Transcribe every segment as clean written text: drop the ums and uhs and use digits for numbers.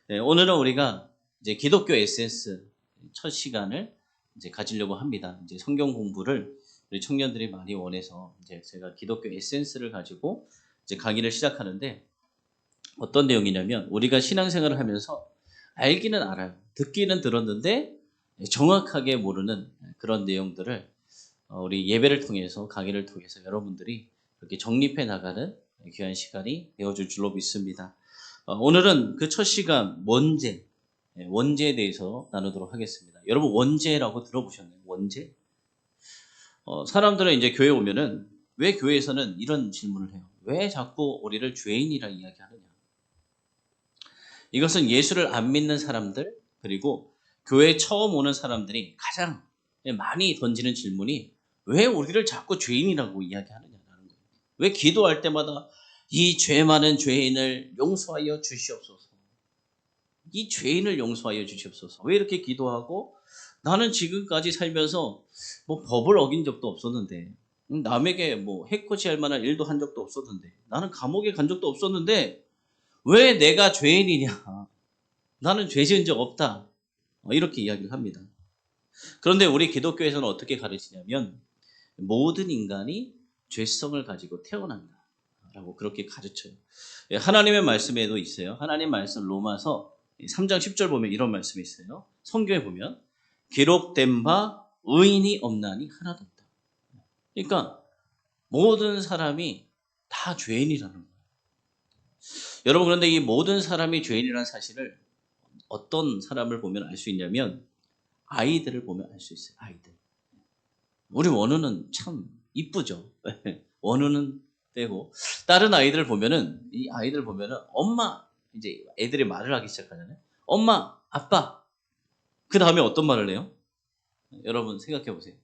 네, 오늘은 우리가 이제 기독교 에센스 첫 시간을 이제 가지려고 합니다. 이제 성경 공부를 우리 청년들이 많이 원해서 이제 제가 기독교 에센스를 가지고 이제 강의를 시작하는데 어떤 내용이냐면 우리가 신앙생활을 하면서 알기는 알아요. 듣기는 들었는데 정확하게 모르는 그런 내용들을 우리 예배를 통해서 강의를 통해서 여러분들이 이렇게 정립해 나가는 귀한 시간이 되어줄 줄로 믿습니다. 오늘은 그 첫 시간 원죄에 대해서 나누도록 하겠습니다. 여러분 원죄라고 들어보셨나요? 원죄? 사람들은 이제 교회 오면은 왜 교회에서는 이런 질문을 해요? 왜 자꾸 우리를 죄인이라 이야기하느냐? 이것은 예수를 안 믿는 사람들 그리고 교회에 처음 오는 사람들이 가장 많이 던지는 질문이 왜 우리를 자꾸 죄인이라고 이야기하느냐라는 거예요. 왜 기도할 때마다 이 죄 많은 죄인을 용서하여 주시옵소서. 이 죄인을 용서하여 주시옵소서. 왜 이렇게 기도하고 나는 지금까지 살면서 뭐 법을 어긴 적도 없었는데 남에게 뭐 해코지할 만한 일도 한 적도 없었는데 나는 감옥에 간 적도 없었는데 왜 내가 죄인이냐? 나는 죄 지은 적 없다. 이렇게 이야기를 합니다. 그런데 우리 기독교에서는 어떻게 가르치냐면 모든 인간이 죄성을 가지고 태어난다. 라고 그렇게 가르쳐요. 하나님의 말씀에도 있어요. 하나님 말씀 로마서 3장 10절 보면 이런 말씀이 있어요. 성경에 보면 기록된 바 의인이 없나니 하나도 없다. 그러니까 모든 사람이 다 죄인이라는 거예요. 여러분 그런데 이 모든 사람이 죄인이라는 사실을 어떤 사람을 보면 알 수 있냐면 아이들을 보면 알 수 있어요. 아이들. 우리 원우는 참 이쁘죠. 원우는 빼고 다른 아이들 보면은 이 아이들 보면은 엄마 이제 애들이 말을 하기 시작하잖아요. 엄마, 아빠. 그 다음에 어떤 말을 해요? 여러분 생각해 보세요.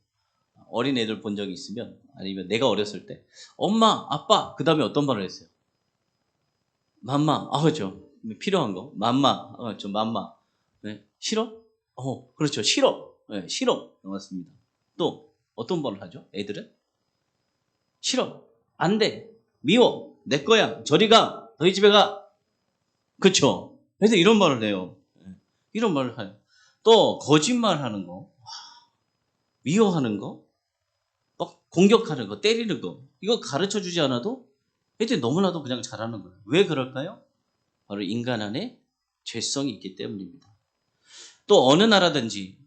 어린 애들 본 적이 있으면 아니면 내가 어렸을 때 엄마, 아빠. 그 다음에 어떤 말을 했어요? 맘마. 그렇죠. 필요한 거. 맘마. 좀 맘마. 네. 싫어? 그렇죠. 싫어. 네, 싫어. 맞습니다. 또 어떤 말을 하죠? 애들은 싫어. 안 돼. 미워. 내 거야. 저리 가. 너희 집에 가. 그쵸? 그래서 이런 말을 해요. 이런 말을 해요. 또 거짓말 하는 거, 미워하는 거, 막 공격하는 거, 때리는 거. 이거 가르쳐 주지 않아도 애들이 너무나도 그냥 잘하는 거예요. 왜 그럴까요? 바로 인간 안에 죄성이 있기 때문입니다. 또 어느 나라든지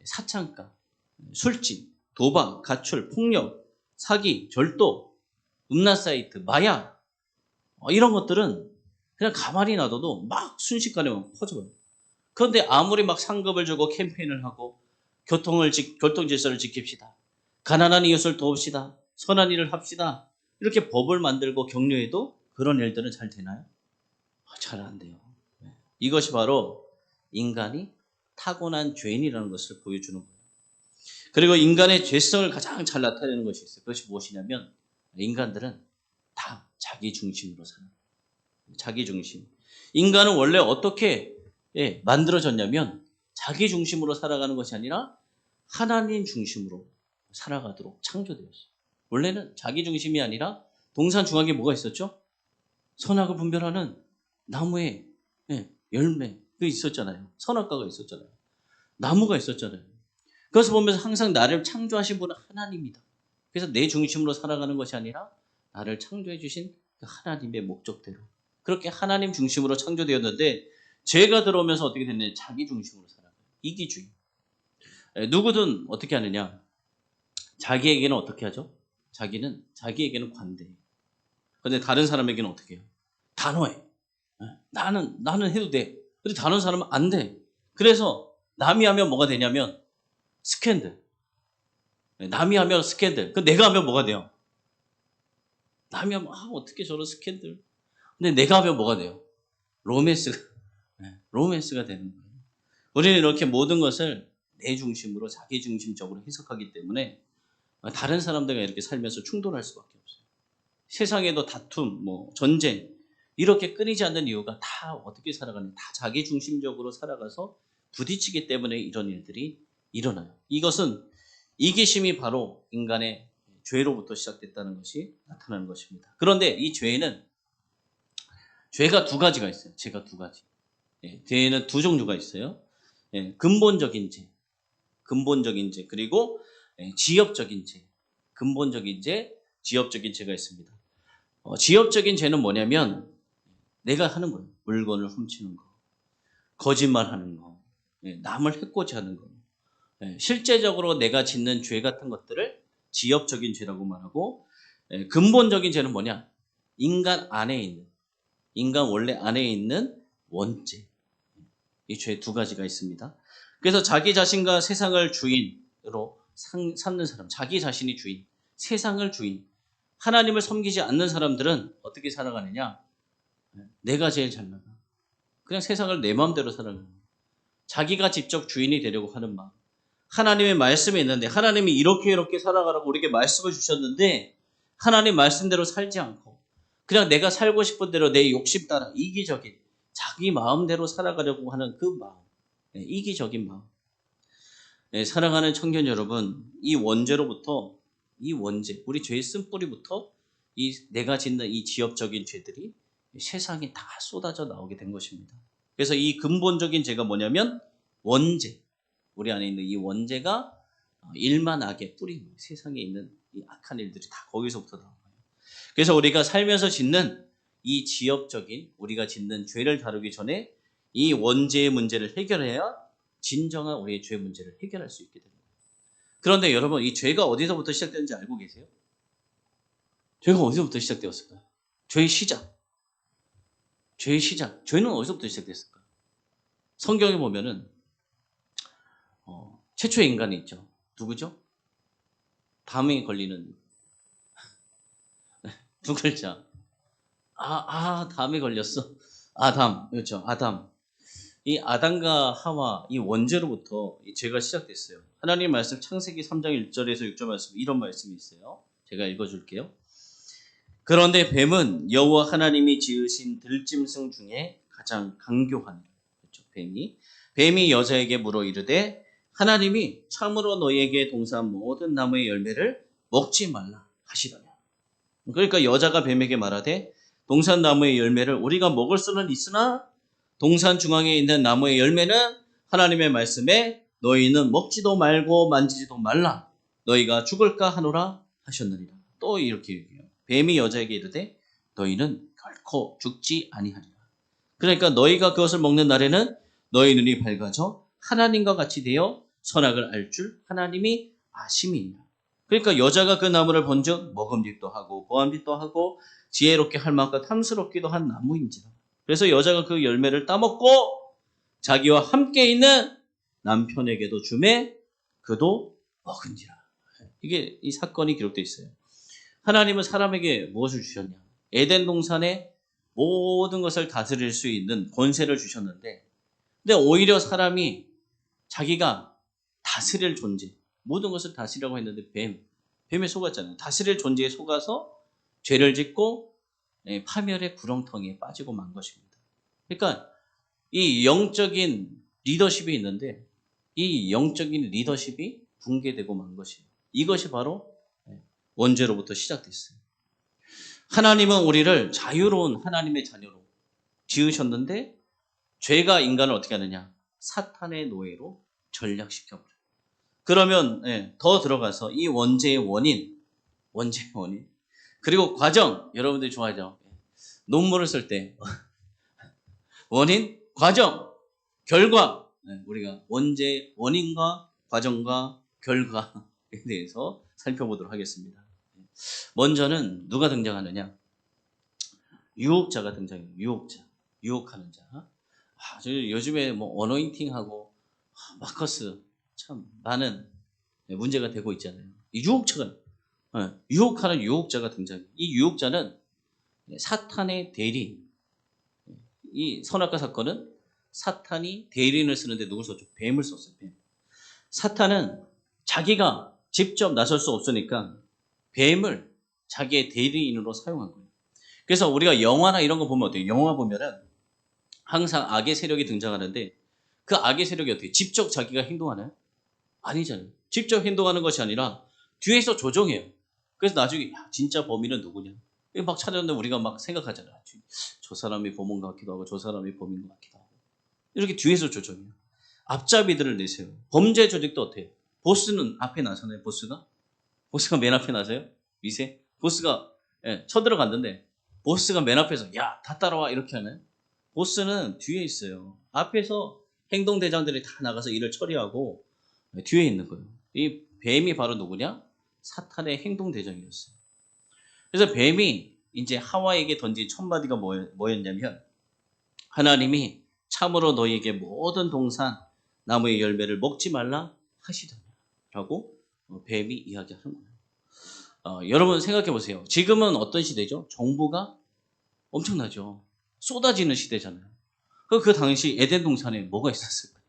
사창가, 술집, 도박, 가출, 폭력, 사기, 절도, 음란 사이트, 마약 이런 것들은 그냥 가만히 놔둬도 막 순식간에 퍼져요. 그런데 아무리 막 상급을 주고 캠페인을 하고 교통 질서를 지킵시다. 가난한 이웃을 도웁시다. 선한 일을 합시다. 이렇게 법을 만들고 격려해도 그런 일들은 잘 되나요? 잘 안 돼요. 이것이 바로 인간이 타고난 죄인이라는 것을 보여주는 거예요. 그리고 인간의 죄성을 가장 잘 나타내는 것이 있어요. 그것이 무엇이냐면 인간들은 다 자기 중심으로 사는 거예요. 자기 중심. 인간은 원래 어떻게 만들어졌냐면 자기 중심으로 살아가는 것이 아니라 하나님 중심으로 살아가도록 창조되었어요. 원래는 자기 중심이 아니라 동산 중앙에 뭐가 있었죠? 선악을 분별하는 나무의 열매 그 있었잖아요. 선악과가 있었잖아요. 나무가 있었잖아요. 그것을 보면서 항상 나를 창조하신 분은 하나님이다. 그래서 내 중심으로 살아가는 것이 아니라 나를 창조해 주신 그 하나님의 목적대로 그렇게 하나님 중심으로 창조되었는데 죄가 들어오면서 어떻게 됐느냐? 자기 중심으로 살아가요. 이기주의. 누구든 어떻게 하느냐? 자기에게는 어떻게 하죠? 자기에게는 관대해요. 그런데 다른 사람에게는 어떻게 해요? 단호해. 나는 해도 돼. 근데 다른 사람은 안 돼. 그래서 남이 하면 뭐가 되냐면 스캔들. 남이 하면 스캔들. 그 내가 하면 뭐가 돼요? 남이 하면 어떻게 저런 스캔들. 근데 내가 하면 뭐가 돼요? 로맨스가 되는 거예요. 우리는 이렇게 모든 것을 내 중심으로 자기 중심적으로 해석하기 때문에 다른 사람들과 이렇게 살면서 충돌할 수밖에 없어요. 세상에도 다툼, 전쟁 이렇게 끊이지 않는 이유가 다 어떻게 살아가는 다 자기 중심적으로 살아가서 부딪히기 때문에 이런 일들이 일어나요. 이것은 이기심이 바로 인간의 죄로부터 시작됐다는 것이 나타나는 것입니다. 그런데 이 죄가 두 가지가 있어요. 죄가 두 가지. 죄는 두 종류가 있어요. 근본적인 죄, 그리고 지엽적인 죄, 근본적인 죄, 지엽적인 죄가 있습니다. 지엽적인 죄는 뭐냐면 내가 하는 거예요. 물건을 훔치는 거, 거짓말하는 거, 남을 해코지 하는 거. 실제적으로 내가 짓는 죄 같은 것들을 지엽적인 죄라고 말하고, 근본적인 죄는 뭐냐? 인간 원래 안에 있는 원죄. 이 죄 두 가지가 있습니다. 그래서 자기 자신과 세상을 주인으로 삼는 사람, 자기 자신이 주인, 세상을 주인, 하나님을 섬기지 않는 사람들은 어떻게 살아가느냐? 내가 제일 잘 나가. 그냥 세상을 내 마음대로 살아가는 거예요. 자기가 직접 주인이 되려고 하는 마음. 하나님의 말씀이 있는데 하나님이 이렇게 살아가라고 우리에게 말씀을 주셨는데 하나님 말씀대로 살지 않고 그냥 내가 살고 싶은 대로 내 욕심 따라 이기적인 자기 마음대로 살아가려고 하는 그 마음, 이기적인 마음. 사랑하는 청년 여러분, 이 원죄로부터 이 원죄, 우리 죄의 쓴뿌리부터 내가 짓는 이 지엽적인 죄들이 세상에 다 쏟아져 나오게 된 것입니다. 그래서 이 근본적인 죄가 뭐냐면 원죄, 우리 안에 있는 이 원죄가 일만 악의 뿌리, 세상에 있는 이 악한 일들이 다 거기서부터 나와요. 그래서 우리가 살면서 짓는 이 지엽적인 우리가 짓는 죄를 다루기 전에 이 원죄의 문제를 해결해야 진정한 우리의 죄 문제를 해결할 수 있게 됩니다. 그런데 여러분, 이 죄가 어디서부터 시작되는지 알고 계세요? 죄가 어디서부터 시작되었을까요? 죄의 시작. 죄는 어디서부터 시작됐을까요? 성경에 보면은 최초의 인간이 있죠. 누구죠? 담에 걸리는 두 글자. 담에 걸렸어. 아담. 그렇죠. 아담. 이 아담과 하와 이 원죄로부터 이 죄가 시작됐어요. 하나님 말씀 창세기 3장 1절에서 6절 말씀 이런 말씀이 있어요. 제가 읽어줄게요. 그런데 뱀은 여호와 하나님이 지으신 들짐승 중에 가장 강교하니라. 그렇죠. 뱀이 여자에게 물어 이르되 하나님이 참으로 너희에게 동산 모든 나무의 열매를 먹지 말라 하시더냐. 그러니까 여자가 뱀에게 말하되 동산 나무의 열매를 우리가 먹을 수는 있으나 동산 중앙에 있는 나무의 열매는 하나님의 말씀에 너희는 먹지도 말고 만지지도 말라. 너희가 죽을까 하노라 하셨느니라. 또 이렇게 얘기해요. 뱀이 여자에게 이르되 너희는 결코 죽지 아니하리라. 그러니까 너희가 그것을 먹는 날에는 너희 눈이 밝아져 하나님과 같이 되어 선악을 알 줄 하나님이 아심이니라. 그러니까 여자가 그 나무를 본즉 먹음직도 하고 보암직도 하고 지혜롭게 할 만큼 탐스럽기도 한 나무인지라. 그래서 여자가 그 열매를 따먹고 자기와 함께 있는 남편에게도 주매 그도 먹은지라. 이게 이 사건이 기록되어 있어요. 하나님은 사람에게 무엇을 주셨냐? 에덴 동산에 모든 것을 다스릴 수 있는 권세를 주셨는데 근데 오히려 사람이 자기가 다스릴 존재, 모든 것을 다스리려고 했는데 뱀에 속았잖아요. 다스릴 존재에 속아서 죄를 짓고 파멸의 구렁텅이에 빠지고 만 것입니다. 그러니까 이 영적인 리더십이 있는데 이 영적인 리더십이 붕괴되고 만 것이에요. 이것이 바로 원죄로부터 시작됐어요. 하나님은 우리를 자유로운 하나님의 자녀로 지으셨는데 죄가 인간을 어떻게 하느냐? 사탄의 노예로 전락시켜버려요. 그러면 더 들어가서 이 원죄의 원인 그리고 과정, 여러분들이 좋아하죠? 논문을 쓸 때 원인, 과정, 결과, 우리가 원죄의 원인과 과정과 결과에 대해서 살펴보도록 하겠습니다. 먼저는 누가 등장하느냐? 유혹자가 등장해요. 유혹하는 자. 요즘에 어노인팅하고 마커스 참 많은 문제가 되고 있잖아요. 이 유혹하는 유혹자가 등장해요. 이 유혹자는 사탄의 대리인. 이 선악과 사건은 사탄이 대리인을 쓰는데 누굴 썼죠? 뱀을 썼어요. 뱀. 사탄은 자기가 직접 나설 수 없으니까 뱀을 자기의 대리인으로 사용한 거예요. 그래서 우리가 영화나 이런 거 보면 어때요? 영화 보면은 항상 악의 세력이 등장하는데 그 악의 세력이 어떻게 직접 자기가 행동하나요? 아니잖아요. 직접 행동하는 것이 아니라 뒤에서 조종해요. 그래서 나중에 진짜 범인은 누구냐? 막 찾았는데 우리가 막 생각하잖아요. 저 사람이 범인 것 같기도 하고 저 사람이 범인 것 같기도 하고. 이렇게 뒤에서 조정해요. 앞잡이들을 내세요. 범죄 조직도 어때요? 보스는 앞에 나서나요? 보스가 맨 앞에 나서요? 밑에? 보스가 쳐들어갔는데 보스가 맨 앞에서 야, 다 따라와 이렇게 하나요? 보스는 뒤에 있어요. 앞에서 행동대장들이 다 나가서 일을 처리하고 뒤에 있는 거예요. 이 뱀이 바로 누구냐? 사탄의 행동대장이었어요. 그래서 뱀이 이제 하와에게 던진 첫 마디가 뭐였냐면 하나님이 참으로 너희에게 모든 동산 나무의 열매를 먹지 말라 하시더라라고 뱀이 이야기하는 거예요. 여러분 생각해 보세요. 지금은 어떤 시대죠? 정보가 엄청나죠. 쏟아지는 시대잖아요. 그 당시 에덴 동산에 뭐가 있었을까요?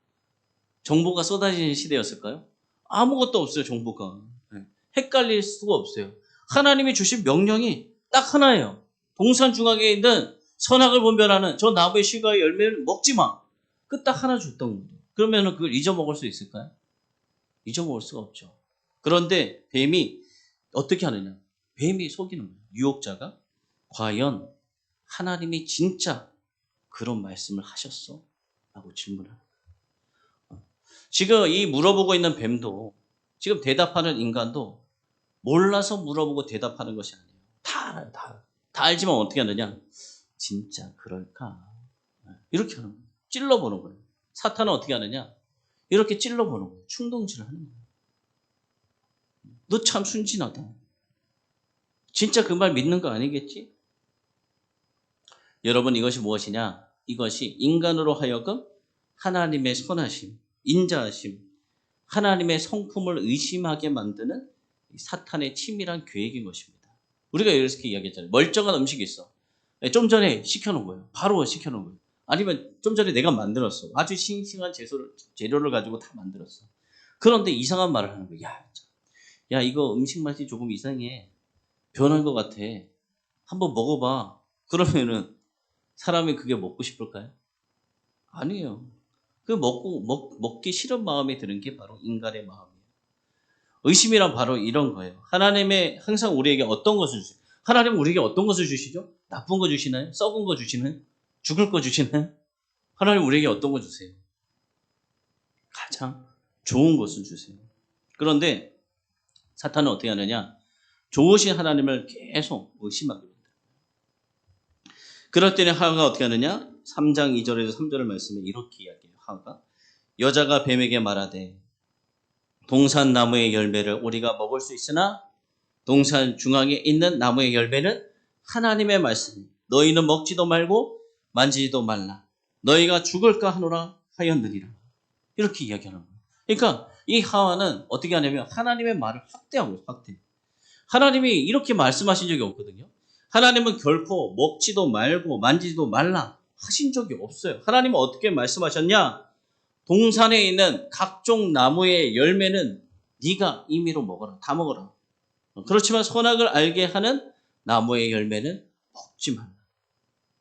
정보가 쏟아지는 시대였을까요? 아무것도 없어요. 정보가. 헷갈릴 수가 없어요. 하나님이 주신 명령이 딱 하나예요. 동산 중앙에 있는 선악을 분별하는 저 나무의 실과의 열매를 먹지 마. 그 딱 하나 줬던 거예요. 그러면 그걸 잊어먹을 수 있을까요? 잊어먹을 수가 없죠. 그런데 뱀이 어떻게 하느냐? 뱀이 속이는 거예요. 유혹자가 과연 하나님이 진짜 그런 말씀을 하셨어? 라고 질문하는 거예요. 지금 이 물어보고 있는 뱀도 지금 대답하는 인간도 몰라서 물어보고 대답하는 것이 아니에요. 다 알아요. 다 알지만 어떻게 하느냐? 진짜 그럴까? 이렇게 하는 거예요. 찔러보는 거예요. 사탄은 어떻게 하느냐? 이렇게 찔러보는 거예요. 충동질을 하는 거예요. 너 참 순진하다. 진짜 그 말 믿는 거 아니겠지? 여러분 이것이 무엇이냐? 이것이 인간으로 하여금 하나님의 선하심, 인자하심, 하나님의 성품을 의심하게 만드는 사탄의 치밀한 계획인 것입니다. 우리가 이렇게 이야기했잖아요. 멀쩡한 음식이 있어. 좀 전에 시켜놓은 거예요. 바로 시켜놓은 거예요. 아니면 좀 전에 내가 만들었어. 아주 싱싱한 재료를 가지고 다 만들었어. 그런데 이상한 말을 하는 거예요. 야, 이거 음식 맛이 조금 이상해. 변한 것 같아. 한번 먹어봐. 그러면은 사람이 그게 먹고 싶을까요? 아니에요. 그 먹기 싫은 마음이 드는 게 바로 인간의 마음이에요. 의심이란 바로 이런 거예요. 하나님의 항상 우리에게 어떤 것을 주세요? 하나님은 우리에게 어떤 것을 주시죠? 나쁜 거 주시나요? 썩은 거 주시나요? 죽을 거 주시나요? 하나님 우리에게 어떤 거 주세요? 가장 좋은 것을 주세요. 그런데 사탄은 어떻게 하느냐? 좋으신 하나님을 계속 의심하게 됩니다. 그럴 때는 하와가 어떻게 하느냐? 3장 2절에서 3절의 말씀에 이렇게 이야기해요. 하와가 여자가 뱀에게 말하되 동산 나무의 열매를 우리가 먹을 수 있으나 동산 중앙에 있는 나무의 열매는 하나님의 말씀. 너희는 먹지도 말고 만지지도 말라. 너희가 죽을까 하노라 하였느니라. 이렇게 이야기하는 거예요. 그러니까 이 하와는 어떻게 하냐면 하나님의 말을 확대하고 있어요. 확대. 하나님이 이렇게 말씀하신 적이 없거든요. 하나님은 결코 먹지도 말고 만지지도 말라 하신 적이 없어요. 하나님은 어떻게 말씀하셨냐? 동산에 있는 각종 나무의 열매는 네가 임의로 먹어라. 다 먹어라. 그렇지만 선악을 알게 하는 나무의 열매는 먹지 말라.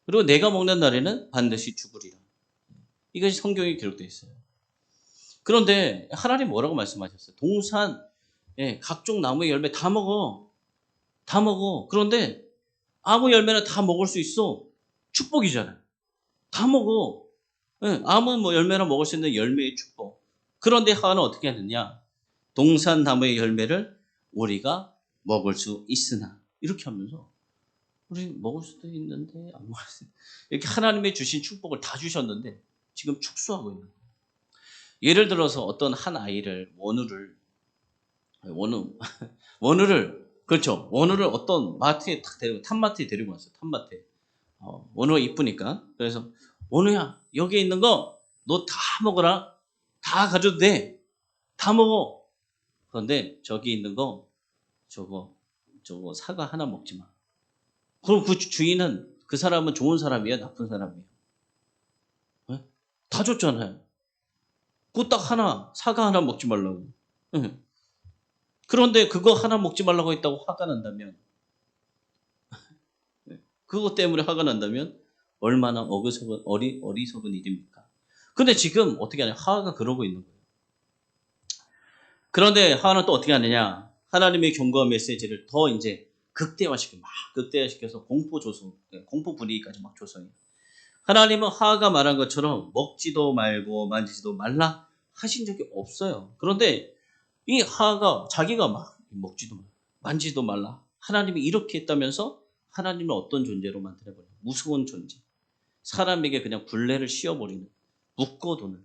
그리고 내가 먹는 날에는 반드시 죽으리라. 이것이 성경에 기록되어 있어요. 그런데 하나님 뭐라고 말씀하셨어요? 동산 각종 나무의 열매 다 먹어. 다 먹어. 그런데 아무 열매는 다 먹을 수 있어. 축복이잖아요. 다 먹어. 아무 열매나 먹을 수 있는 열매의 축복. 그런데 하와는 어떻게 하느냐? 동산 나무의 열매를 우리가 먹을 수 있으나 이렇게 하면서 우리 먹을 수도 있는데 안 먹을 수 이렇게 하나님의 주신 축복을 다 주셨는데 지금 축소하고 있는 거예요. 예를 들어서 어떤 한 아이를 원우를 어떤 마트에 탁 데리고 탑마트에 데리고 왔어요. 탑마트에. 원우가 이쁘니까. 그래서 원우야 여기에 있는 거 너 다 먹어라. 다 가져도 돼. 다 먹어. 그런데 저기 있는 거 저거 사과 하나 먹지 마. 그럼 그 주인은 그 사람은 좋은 사람이에요? 나쁜 사람이에요? 네? 다 줬잖아요. 그거 딱 하나 사과 하나 먹지 말라고. 네. 그런데 그거 하나 먹지 말라고 했다고 화가 난다면 그것 때문에 화가 난다면 얼마나 어리석은 일입니까? 근데 지금 어떻게 하냐? 하와가 그러고 있는 거예요. 그런데 하와는 또 어떻게 하느냐? 하나님의 경고와 메시지를 더 이제 극대화시켜서 공포 분위기까지 막 조성해요. 하나님은 하하가 말한 것처럼 먹지도 말고 만지지도 말라 하신 적이 없어요. 그런데 이 하하가 자기가 막 먹지도 말라, 만지지도 말라. 하나님이 이렇게 했다면서 하나님을 어떤 존재로 만들어버려요. 무서운 존재. 사람에게 그냥 굴레를 씌워버리는, 묶어두는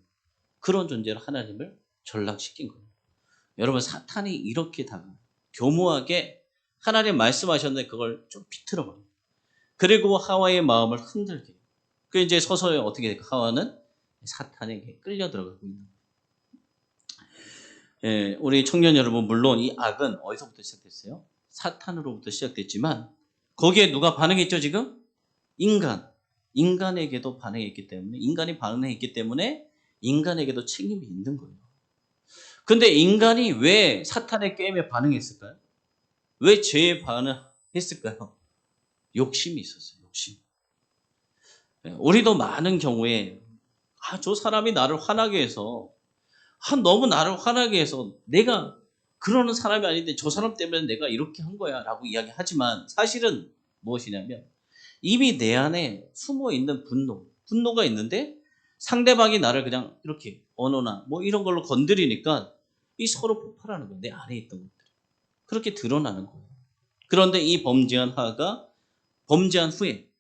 그런 존재로 하나님을 전락시킨 거예요. 여러분, 사탄이 이렇게 다가와요. 교묘하게 하나님 말씀하셨는데 그걸 좀 비틀어버려요. 그리고 하와의 마음을 흔들게 해요. 그 이제 서서히 어떻게 될까? 하와는 사탄에게 끌려 들어가고 있는 거예요. 예, 우리 청년 여러분, 물론 이 악은 어디서부터 시작됐어요? 사탄으로부터 시작됐지만 거기에 누가 반응했죠 지금? 인간에게도 반응했기 때문에, 인간이 반응했기 때문에 인간에게도 책임이 있는 거예요. 근데 인간이 왜 사탄의 게임에 반응했을까요? 왜 죄에 반응했을까요? 욕심이 있었어요. 욕심. 우리도 많은 경우에 저 사람이 나를 화나게 해서 너무 나를 화나게 해서 내가 그러는 사람이 아닌데 저 사람 때문에 내가 이렇게 한 거야 라고 이야기하지만 사실은 무엇이냐면 이미 내 안에 숨어있는 분노가 있는데 상대방이 나를 그냥 이렇게 언어나 뭐 이런 걸로 건드리니까 이 서로 폭발하는 거예요. 내 안에 있던 것들. 그렇게 드러나는 거예요. 그런데 이 범죄한 하가 범죄한 후에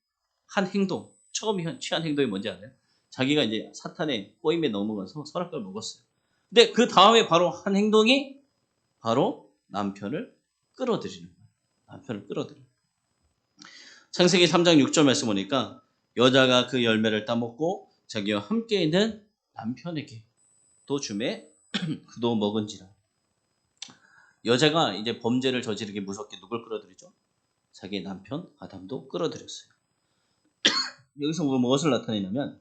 한 행동, 처음 취한 행동이 뭔지 알아요? 자기가 이제 사탄의 꼬임에 넘어가서 선악과를 먹었어요. 근데 그 다음에 바로 한 행동이 바로 남편을 끌어들이는 거예요. 남편을 끌어들여요. 창세기 3장 6절 말씀 보니까 여자가 그 열매를 따먹고 자기와 함께 있는 남편에게 또 주매 그도 먹은지라. 여자가 이제 범죄를 저지르기 무섭게 누굴 끌어들이죠? 자기 남편 아담도 끌어들였어요. 여기서 무엇을 나타내냐면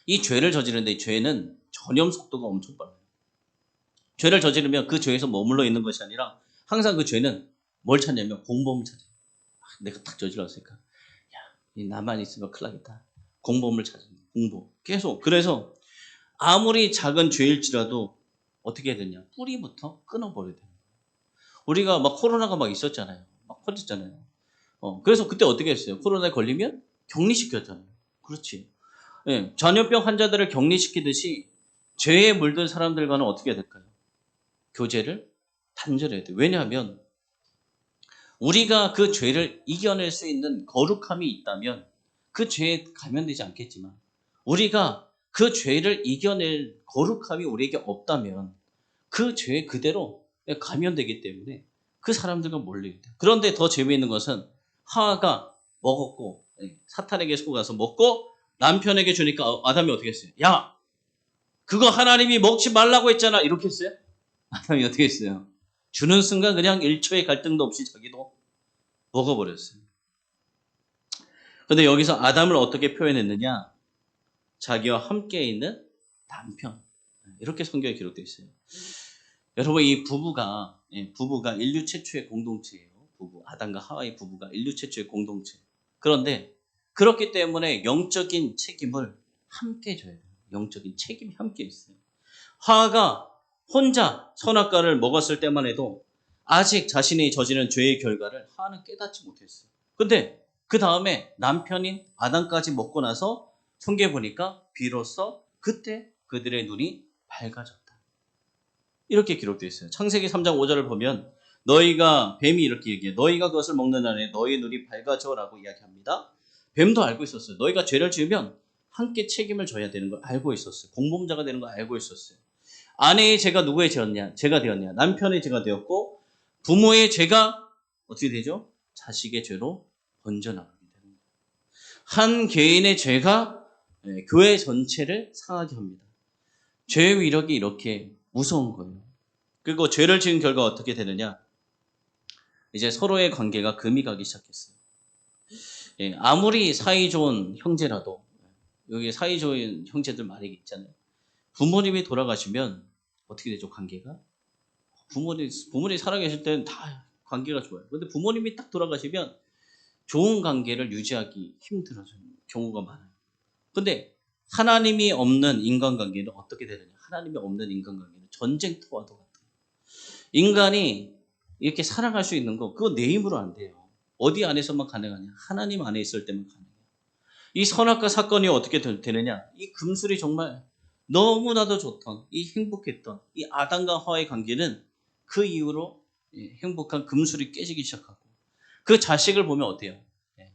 이 죄를 저지르는데 이 죄는 전염 속도가 엄청 빨라요. 죄를 저지르면 그 죄에서 머물러 있는 것이 아니라 항상 그 죄는 뭘 찾냐면 공범을 찾아요. 내가 딱 저질렀으니까 야, 나만 있으면 큰일 나겠다. 공범을 찾는 공범. 계속. 그래서 아무리 작은 죄일지라도 어떻게 해야 되냐. 뿌리부터 끊어버려야 돼요. 우리가 막 코로나가 막 있었잖아요. 막 퍼졌잖아요. 그래서 그때 어떻게 했어요? 코로나에 걸리면 격리시켰잖아요. 그렇지. 예, 전염병 환자들을 격리시키듯이 죄에 물든 사람들과는 어떻게 해야 될까요? 교제를 단절해야 돼요. 왜냐하면 우리가 그 죄를 이겨낼 수 있는 거룩함이 있다면 그 죄에 감염되지 않겠지만 우리가 그 죄를 이겨낼 거룩함이 우리에게 없다면 그 죄 그대로 감염되기 때문에 그 사람들과 몰려야 돼요. 그런데 더 재미있는 것은 하와가 먹었고 사탄에게 속아서 먹고 남편에게 주니까 아담이 어떻게 했어요? 야, 그거 하나님이 먹지 말라고 했잖아. 이렇게 했어요? 아담이 어떻게 했어요? 주는 순간 그냥 1초의 갈등도 없이 자기도 먹어버렸어요. 그런데 여기서 아담을 어떻게 표현했느냐? 자기와 함께 있는 남편. 이렇게 성경에 기록되어 있어요. 여러분, 이 부부가 인류 최초의 공동체예요. 부부, 아담과 하와의 부부가 인류 최초의 공동체. 그런데 그렇기 때문에 영적인 책임을 함께 져야 돼요. 영적인 책임이 함께 있어요. 하와가 혼자 선악과를 먹었을 때만 해도 아직 자신이 저지른 죄의 결과를 하와는 깨닫지 못했어요. 근데 그 다음에 남편인 아담까지 먹고 나서 성경에 보니까 비로소 그때 그들의 눈이 밝아졌다. 이렇게 기록되어 있어요. 창세기 3장 5절을 보면 너희가 뱀이 이렇게 얘기해요. 너희가 그것을 먹는 날에 너희 눈이 밝아져라고 이야기합니다. 뱀도 알고 있었어요. 너희가 죄를 지으면 함께 책임을 져야 되는 걸 알고 있었어요. 공범자가 되는 걸 알고 있었어요. 아내의 죄가 누구의 죄가 되었냐? 남편의 죄가 되었고 부모의 죄가 어떻게 되죠? 자식의 죄로 번져나가게 됩니다. 한 개인의 죄가 교회 전체를 상하게 합니다. 죄의 위력이 이렇게 무서운 거예요. 그리고 죄를 지은 결과 어떻게 되느냐? 이제 서로의 관계가 금이 가기 시작했어요. 아무리 사이 좋은 형제라도 여기 사이 좋은 형제들 많이 있잖아요. 부모님이 돌아가시면 어떻게 되죠? 관계가? 부모님 살아계실 때는 다 관계가 좋아요. 그런데 부모님이 딱 돌아가시면 좋은 관계를 유지하기 힘들어지는 경우가 많아요. 근데 하나님이 없는 인간관계는 어떻게 되느냐? 하나님이 없는 인간관계는 전쟁터와도 같아요. 인간이 이렇게 살아갈 수 있는 거 그거 내 힘으로 안 돼요. 어디 안에서만 가능하냐? 하나님 안에 있을 때만 가능해요. 이 선악과 사건이 어떻게 되느냐? 이 금술이 정말 너무나도 좋던, 이 행복했던 이 아담과 하와의 관계는 그 이후로 행복한 금술이 깨지기 시작하고, 그 자식을 보면 어때요? 예,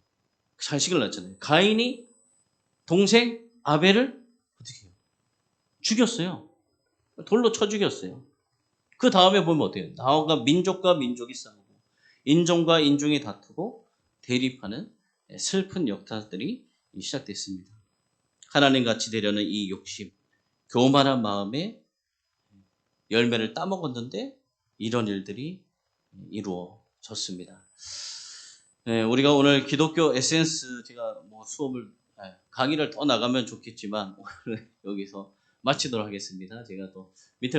자식을 낳잖아요. 가인이 동생 아벨을 어떻게 해요? 죽였어요. 돌로 쳐 죽였어요. 그 다음에 보면 어때요? 나아가 민족과 민족이 싸우고 인종과 인종이 다투고 대립하는 슬픈 역사들이 시작됐습니다. 하나님 같이 되려는 이 욕심, 교만한 마음에 열매를 따먹었는데 이런 일들이 이루어졌습니다. 우리가 오늘 기독교 에센스, 제가 뭐 수업을 강의를 더 나가면 좋겠지만 오늘 여기서 마치도록 하겠습니다. 제가 또 밑에 가서